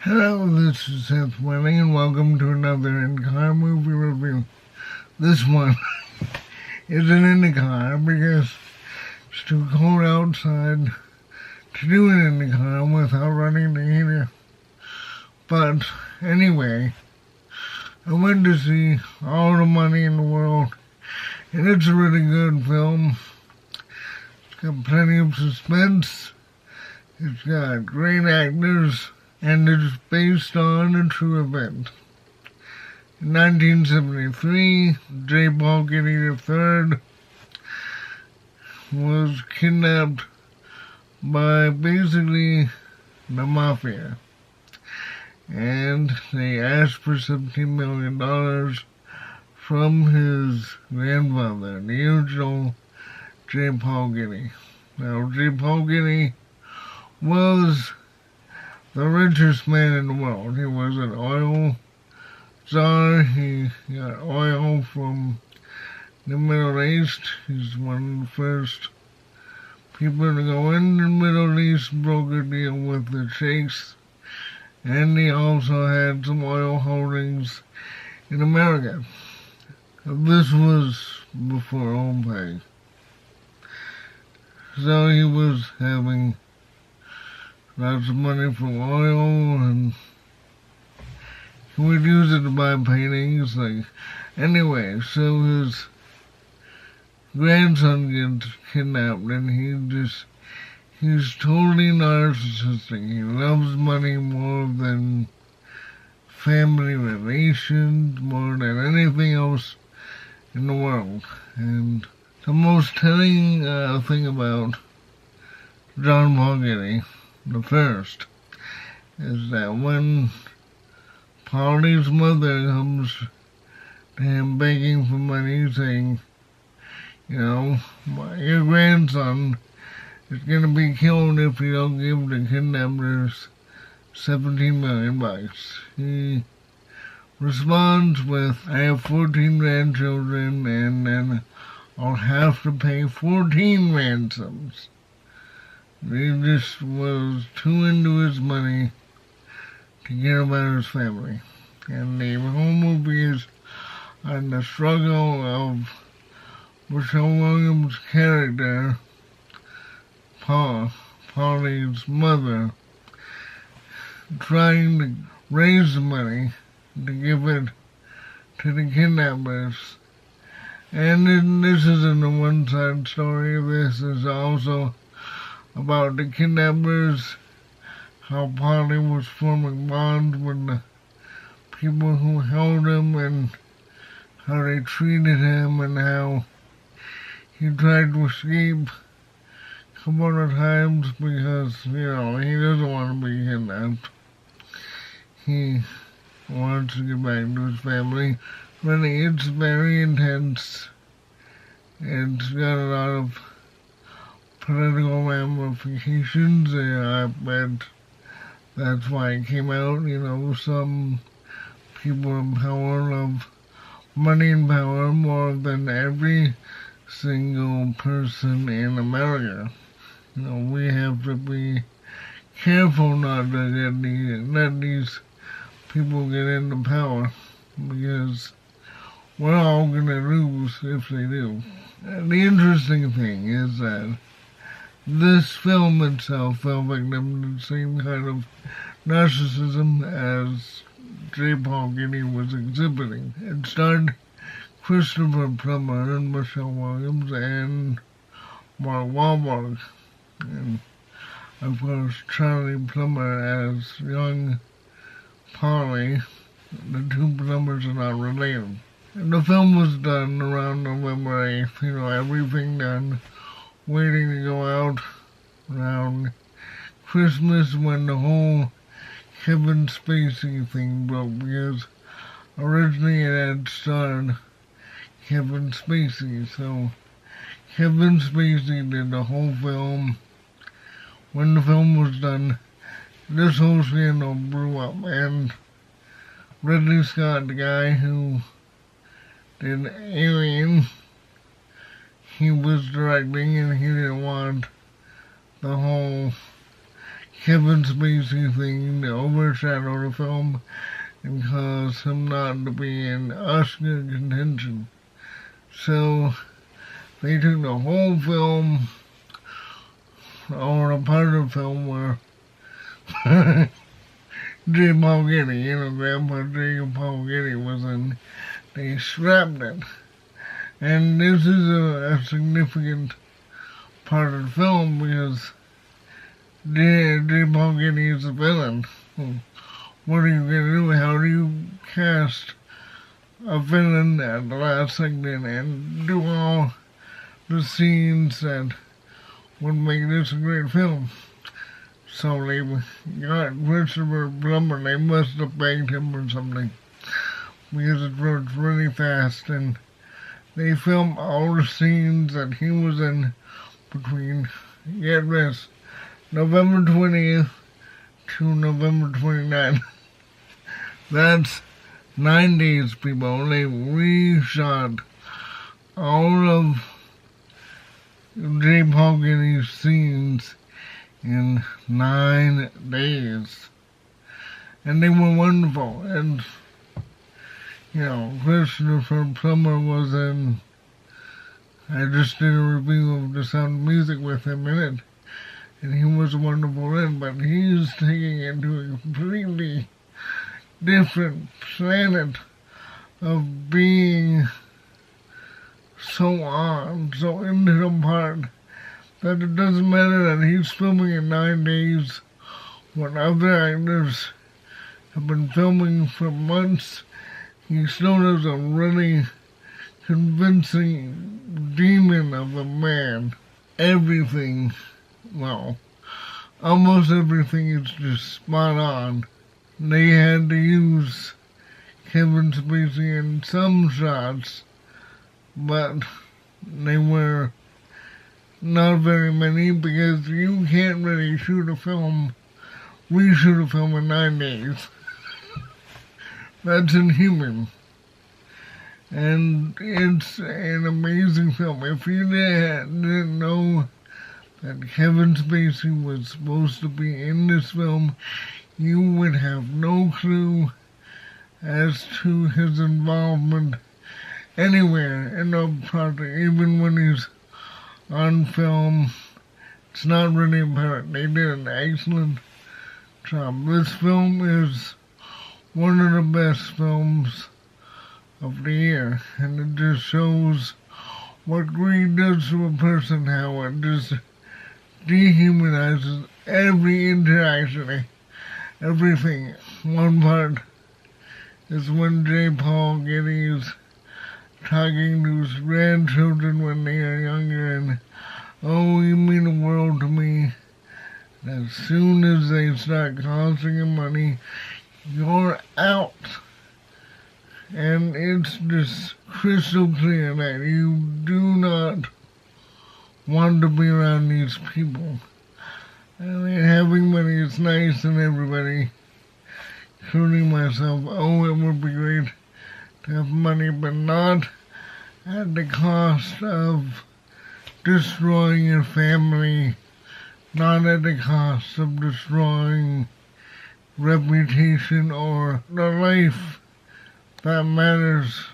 Hello, this is Seth Welling, and welcome to another in-car movie review. This one isn't in the car because it's too cold outside to do it in the car without running the heater. But anyway, I went to see All the Money in the World, and it's a really good film. It's got plenty of suspense. It's got great actors. And it's based on a true event. In 1973, J. Paul Getty III was kidnapped by basically the mafia. And they asked for $17 million from his grandfather, the original J. Paul Getty. Now, J. Paul Getty was the richest man in the world. He was an oil czar. He got oil from the Middle East. He's one of the first people to go in the Middle East, broke a deal with the sheikhs, and he also had some oil holdings in America. This was before OPEC. So he was having lots of money from oil, and he would use it to buy paintings. Anyway, so his grandson gets kidnapped, and he's totally narcissistic. He loves money more than family relations, more than anything else in the world. And the most telling thing about John Paul Getty the first is that when Paulie's mother comes to him begging for money, saying, your grandson is going to be killed if you don't give the kidnappers $17 million. He responds with, I have 14 grandchildren, and then I'll have to pay 14 ransoms. He just was too into his money to care about his family. And the whole movie is on the struggle of Michelle Williams' character, Paulie's mother, trying to raise the money to give it to the kidnappers. And this isn't a one-side story. This is also about the kidnappers, how Paulie was forming bonds with the people who held him, and how they treated him, and how he tried to escape a couple of times because, he doesn't want to be kidnapped. He wants to get back to his family. Really, it's very intense. It's got a lot of political ramifications, and I bet that's why it came out. Some people in power love money and power more than every single person in America. We have to be careful not to let these people get into power, because we're all going to lose if they do. And the interesting thing is that this film itself fell victim to the same kind of narcissism as J. Paul Getty was exhibiting. It starred Christopher Plummer and Michelle Williams and Mark Wahlberg, and of course Charlie Plummer as young Paulie. The two Plumbers are not related. And the film was done around November 8th, everything done, waiting to go out around Christmas, when the whole Kevin Spacey thing broke, because originally it had starred Kevin Spacey. So Kevin Spacey did the whole film. When the film was done, this whole scandal blew up, and Ridley Scott, the guy who did Alien, he was directing, and he didn't want the whole Kevin Spacey thing to overshadow the film and cause him not to be in Oscar contention. So they took the whole film, or a part of the film where J. Paul Getty, Grandpa J. Paul Getty was in, they scrapped it. And this is a significant part of the film because J. Paul Getty is a villain. What are you going to do? How do you cast a villain at the last second and do all the scenes that would make this a great film? So they got Christopher Plummer. They must have begged him or something because it was really fast, and they filmed all the scenes that he was in between, get this, November 20th to November 29th. That's 9 days, people. They reshot all of J. Paul Getty's scenes in 9 days. And they were wonderful. And, Christopher Plummer was in, I just did a review of The Sound of Music with him in it. And he was wonderful in, but he's taking it to a completely different planet of being so into the part that it doesn't matter that he's filming in 9 days when other actors have been filming for months. He still does a really convincing demon of a man. Everything, almost everything is just spot on. They had to use Kevin Spacey in some shots, but they were not very many because you can't really reshoot a film in 9 days. That's inhuman. And it's an amazing film. If you didn't know that Kevin Spacey was supposed to be in this film, you would have no clue as to his involvement anywhere in the project. Even when he's on film, it's not really apparent. They did an excellent job. This film is one of the best films of the year, and it just shows what greed does to a person, how it just dehumanizes every interaction, everything. One part is when J. Paul Getty is talking to his grandchildren when they are younger, and oh, you mean the world to me. And as soon as they start costing him money, you're out. And it's just crystal clear that you do not want to be around these people. I mean, having money is nice and everybody, including myself, it would be great to have money, but not at the cost of destroying your family, not at the cost of destroying reputation or the life that matters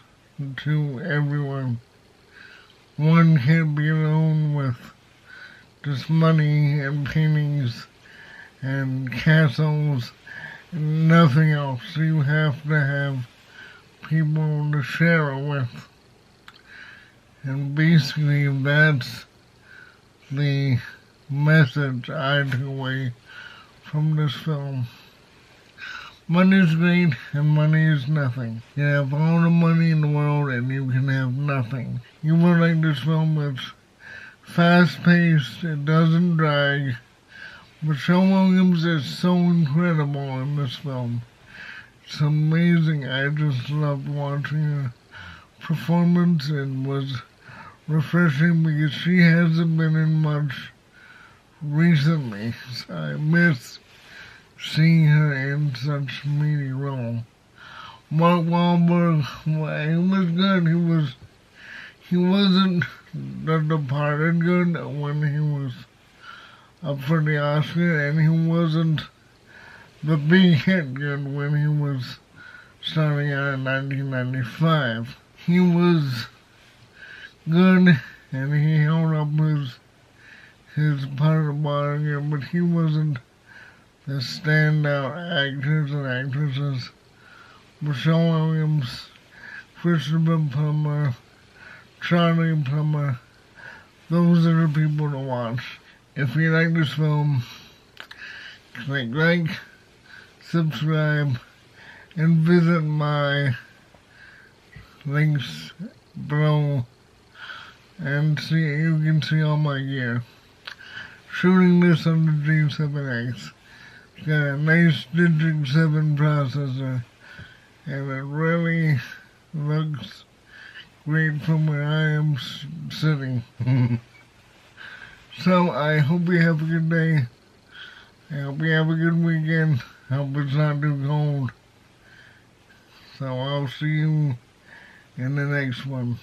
to everyone. One can't be alone with just money and paintings and castles and nothing else. You have to have people to share it with. And basically that's the message I took away from this film. Money is great and money is nothing. You have all the money in the world and you can have nothing. You will like this film. It's fast-paced, it doesn't drag, but Sean Williams is so incredible in this film. It's amazing. I just loved watching her performance. It was refreshing because she hasn't been in much recently. So I miss seeing her in such a meaty role. Mark Wahlberg, he was good. He wasn't The Departed good when he was up for the Oscar, and he wasn't the big hit good when he was starting out in 1995. He was good, and he held up his part of the bargain, but he wasn't the standout actors and actresses. Michelle Williams, Christopher Plummer, Charlie Plummer, those are the people to watch. If you like this film, click like, subscribe, and visit my links below and you can see all my gear. Shooting this on the G7X. It's got a nice Digic 7 processor, and it really looks great from where I am sitting. So I hope you have a good day. I hope you have a good weekend. I hope it's not too cold. So I'll see you in the next one.